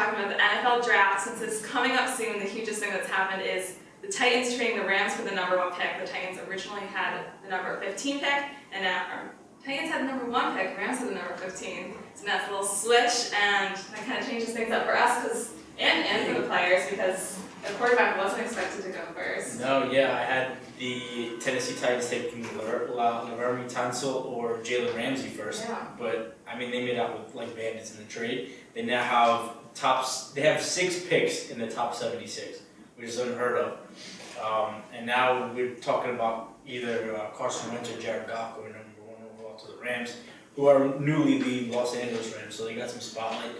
talking about the NFL draft, since it's coming up soon, the hugest thing that's happened is the Titans trading the Rams for the number 1 pick. The Titans originally had the number 15 pick, and now Titans had the number 1 pick, Rams had the number 15. So now it's a little switch, and that kind of changes things up for us, and for the players, because the quarterback wasn't expected to go first. No, yeah, I had the Tennessee Titans taking Laremy, Tunsil, or Jalen Ramsey first. Yeah. But I mean, they made out with like bandits in the trade. They now have They have 6 picks in the top 76, which is unheard of. And now we're talking about either Carson, Wentz, or Jared Goff going number 1 overall to the Rams, who are newly the Los Angeles Rams, so they got some spotlight.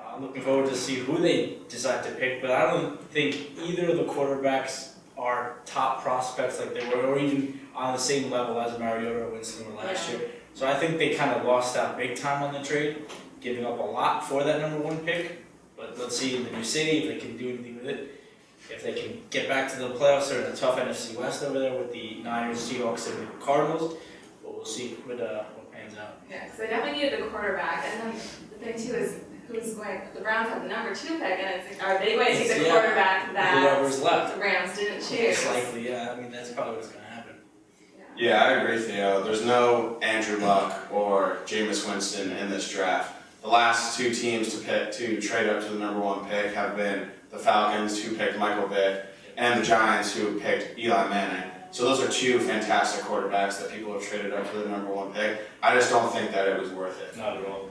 I'm looking forward to see who they decide to pick, but I don't think either of the quarterbacks are top prospects like they were, or even on the same level as Mariota or Winston were last year. So I think they kind of lost out big time on the trade, giving up a lot for that number 1 pick. But let's see in the new city if they can do anything with it. If they can get back to the playoffs, they're in a tough NFC West over there with the Niners, Seahawks, and the Cardinals. But we'll see what pans out. Yeah, because they definitely needed a quarterback, and then the thing too is, the Browns have the number 2 pick, and it's like, are they going to take the quarterback that whoever's left. The Rams didn't choose? Most likely, yeah. I mean, that's probably what's going to happen. Yeah, I agree, Theo. There's no Andrew Luck or Jameis Winston in this draft. The last 2 teams to trade up to the number 1 pick have been the Falcons, who picked Michael Vick, and the Giants, who picked Eli Manning. So those are 2 fantastic quarterbacks that people have traded up to the number 1 pick. I just don't think that it was worth it. Not at all.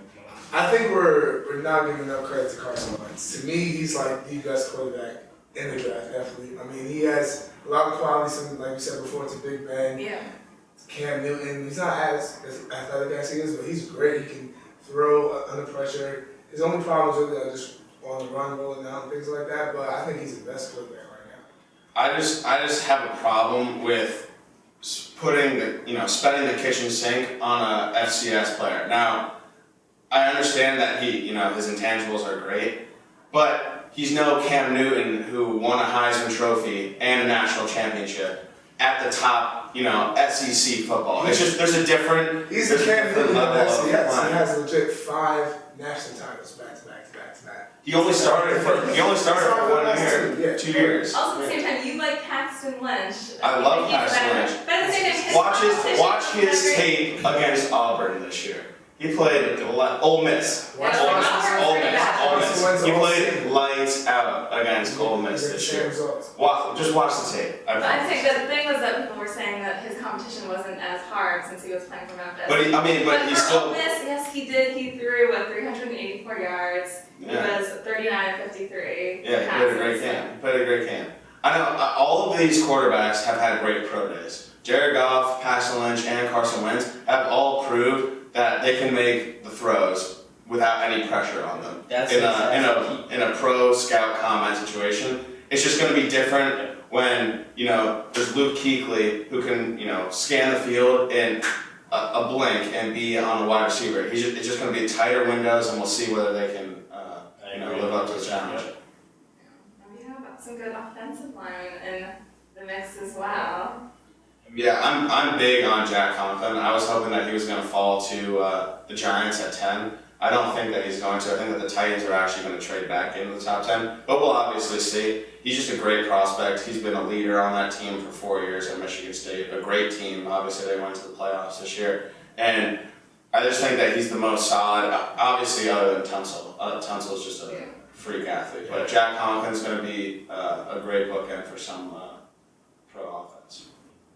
I think we're not giving enough credit to Carson Wentz. To me, he's like the best quarterback in the draft, definitely. I mean, he has a lot of qualities, and like you said before, it's a big bang. Yeah. Cam Newton, he's not as athletic as he is, but he's great. He can throw under pressure. His only problem is really just on the run, rolling out, and things like that, but I think he's the best quarterback right now. I just have a problem with spending the kitchen sink on a FCS player. Now, I understand that his intangibles are great, but he's no Cam Newton who won a Heisman Trophy and a national championship at the top, SEC football. It's just, there's a different He's the Cam Newton of FCS. He has legit 5 national titles back to back. He only started for 1 year, 2 years. Also, at the same time, you like Paxton Lynch. I love Paxton Lynch. But at the same time, Watch his tape against Auburn this year. He played Ole Miss. Ole Miss. He played lights out against Ole Miss this year. Just watch the tape. But I think the thing was that people were saying that his competition wasn't as hard since he was playing for Memphis. But he's for still. Ole Miss, yes, he did. He threw 384 yards. Yeah. He was 39 of 53. Yeah, he played a great game. I know all of these quarterbacks have had great pro days. Jared Goff, Paxton Lynch, and Carson Wentz have all proved that they can make the throws without any pressure on them. In a pro scout combine situation. It's just going to be different when there's Luke Kuechly who can scan the field in a blink and be on a wide receiver. It's just going to be tighter windows, and we'll see whether they can live up to the challenge. And we have some good offensive line in the mix as well. Yeah, I'm big on Jack Conklin. I was hoping that he was going to fall to the Giants at 10. I don't think that he's going to. I think that the Titans are actually going to trade back into the top 10. But we'll obviously see. He's just a great prospect. He's been a leader on that team for 4 years at Michigan State. A great team. Obviously, they went to the playoffs this year. And I just think that he's the most solid, obviously, other than Tunsil. Tunsil is just a freak athlete. But Jack Conklin's going to be a great bookend for some pro offense.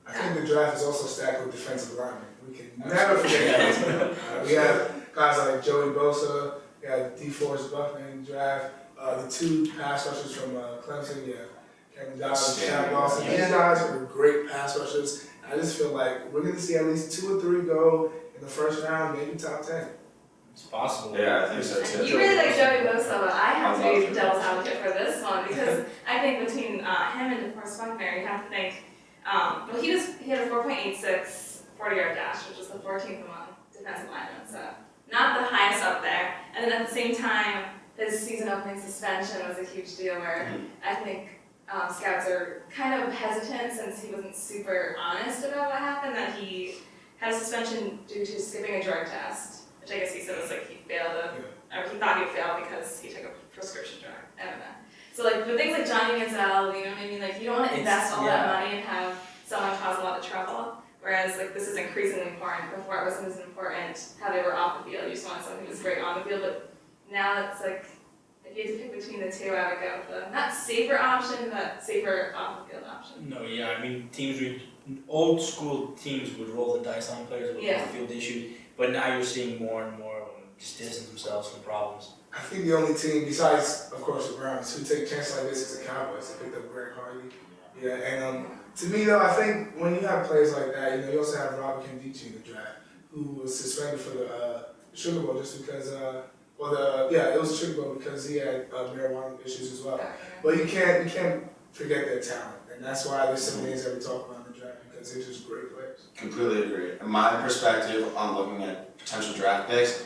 I think the draft is also stacked with defensive linemen. We can never forget that. We have guys like Joey Bosa, we have Deforest, Buckner in the draft, the 2 pass rushers from Clemson, Kevin Dodd and Shaq, Lawson. These guys are great pass rushers. I just feel like we're going to see at least 2 or 3 go in the first round, maybe top 10. It's possible. Yeah, I think so too. You really like Joey Bosa, but I have to be devil's advocate for this one because I think between him and Deforest Buckner, you have to think. He had a 4.86 40-yard dash, which was the 14th among defensive linemen, so not the highest up there. And then at the same time, his season-opening suspension was a huge deal where I think scouts are kind of hesitant since he wasn't super honest about what happened, that he had a suspension due to skipping a drug test, which I guess he said was like he failed or he thought he would fail because he took a prescription drug. I don't know. So like with things like Johnny Manziel, you know what I mean? Like you don't want to invest all that money and have someone cause a lot of trouble. Whereas like this is increasingly important. Before it wasn't as important how they were off the field. You just wanted someone who was great on the field. But now it's like if you had to pick between the two, I would go with the not safer option, but safer off the field option. No, yeah, I mean old school teams would roll the dice on players with off the field issues, but now you're seeing more and more of them just distance themselves from problems. I think the only team besides, of course, the Browns who take chances like this is the Cowboys. They picked up Greg Hardy. Yeah, and to me though, I think when you have players like that, you know, you also have Nkemdiche in the draft, who was suspended for the Sugar Bowl just because, it was a Sugar Bowl because he had marijuana issues as well. But you can't forget their talent, and that's why there's some names that we talk about in the draft because they're just great players. Completely agree. In my perspective on looking at potential draft picks,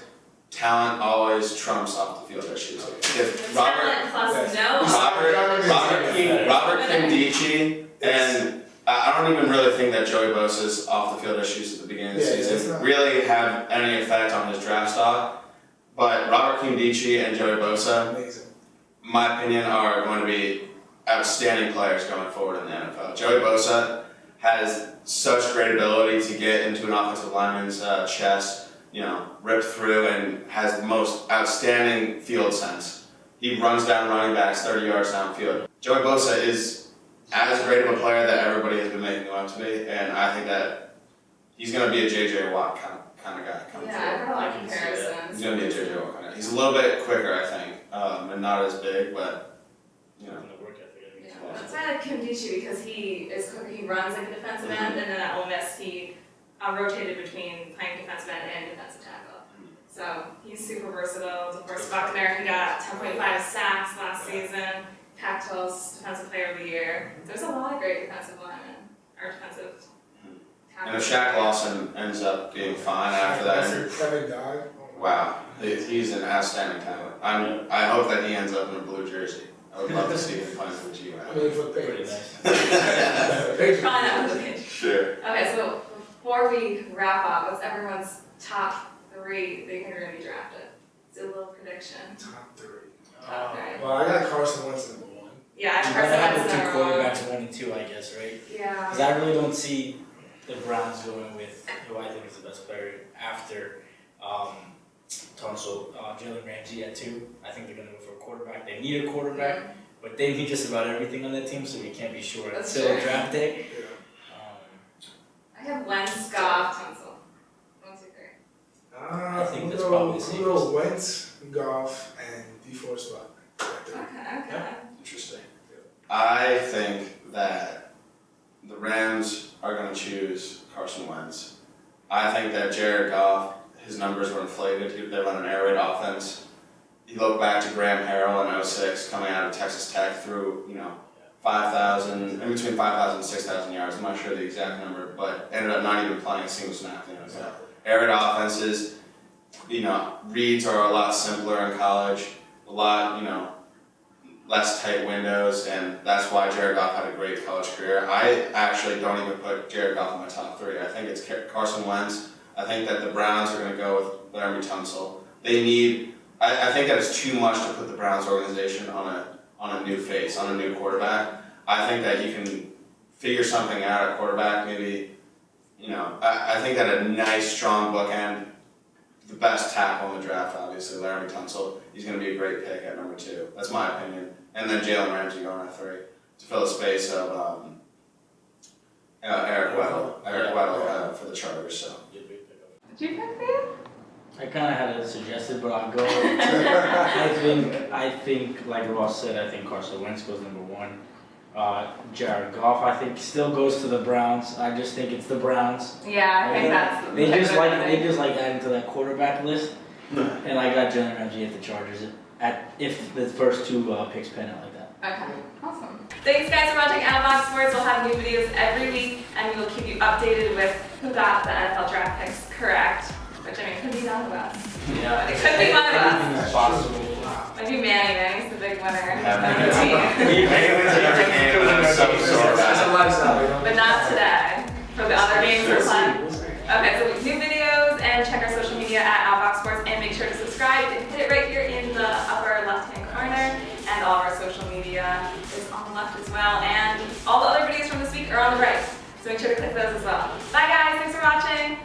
talent always trumps off the field issues. If Talent plus Robert Nkemdiche, and I don't even really think that Joey Bosa's off the field issues at the beginning of the season really have any effect on his draft stock. But Robert Nkemdiche and Joey Bosa, in my opinion, are going to be outstanding players going forward in the NFL. Joey Bosa has such great ability to get into an offensive lineman's chest, you know, rip through, and has the most outstanding field sense. He runs down running backs 30 yards downfield. Joey Bosa is as great of a player that everybody has been making him out to be, and I think that he's going to be a J.J. Watt kind of guy coming forward. I've heard a lot of comparisons. He's going to be a J.J. Watt kind of guy. He's a little bit quicker, I think, and not as big, but, you know. That's why I like Nkemdiche because he is quicker. He runs like a defensive end, and then at Ole Miss he rotated between playing defensive end and defensive tackle. So he's super versatile. Deforest Buckner, he got 10.5 sacks last season. Pac-12's Defensive Player of the Year. There's a lot of great defensive linemen, or defensive tackles. And if Shaq Lawson ends up being fine after that, Dodd. wow, he's an outstanding talent. I hope that he ends up in a blue jersey. I would love to see him playing for the G. I mean, for the Patriots. Probably not for the Patriots. Sure. Okay, so before we wrap up, what's everyone's top 3 they think are going to be drafted? Do a little prediction. Top 3. Top 3. Well, I got Carson Wentz number 1. Yeah, I You Carson gotta have Wentz the two number 1. quarterbacks 1 and 2, I guess, right? Yeah. Because I really don't see the Browns going with who I think is the best player after Tunsil, Jalen Ramsey at 2. I think they're going to go for a quarterback. They need a quarterback, but they need just about everything on that team, so you can't be sure until draft day. I have Wentz, Goff, Tunsil. 1, 2, 3. I think that's probably the safest. We'll go Wentz, Goff, and Deforest Buckner. Okay. Interesting. I think that the Rams are going to choose Carson Wentz. I think that Jared Goff, his numbers were inflated. They run an air raid offense. You look back to Graham Harrell in 06 coming out of Texas Tech through, 5,000, in between 5,000 and 6,000 yards. I'm not sure the exact number, but ended up not even playing a single snap. Air raid offenses, reads are a lot simpler in college, a lot, less tight windows, and that's why Jared Goff had a great college career. I actually don't even put Jared Goff in my top 3. I think it's Carson Wentz. I think that the Browns are going to go with Laremy Tunsil. I think that it's too much to put the Browns organization on a new face, on a new quarterback. I think that you can figure something out at quarterback, maybe, I think that a nice, strong bookend, the best tackle in the draft, obviously, Laremy Tunsil, he's going to be a great pick at number 2. That's my opinion. And then Jalen Ramsey going at 3 to fill the space of Eric Weddle for the Chargers. So. Did you pick me? I kind of had it suggested, but I'll go. I think, like Ross said, I think Carson Wentz goes number 1. Jared Goff, I think, still goes to the Browns. I just think it's the Browns. Yeah, I think that's. They just like adding to that quarterback list, and I got Jalen Ramsey at the Chargers if the first 2 picks pan out like that. Okay, awesome. Thanks guys for watching Outboxed Sports. We'll have new videos every week, and we will keep you updated with who got the NFL draft picks correct. Which could be none of us. Yeah. It could be one of us. Anything is possible. Maybe Manny. Manny's the big winner. But not today. For the other games we're playing. Okay, so new videos and check our social media at Outboxed Sports and make make sure to subscribe. You can hit it right here in the upper left-hand corner, and all of our social media is on the left as well, and all the other videos from this week are on the right. So make sure to click those as well. Bye guys, thanks for watching.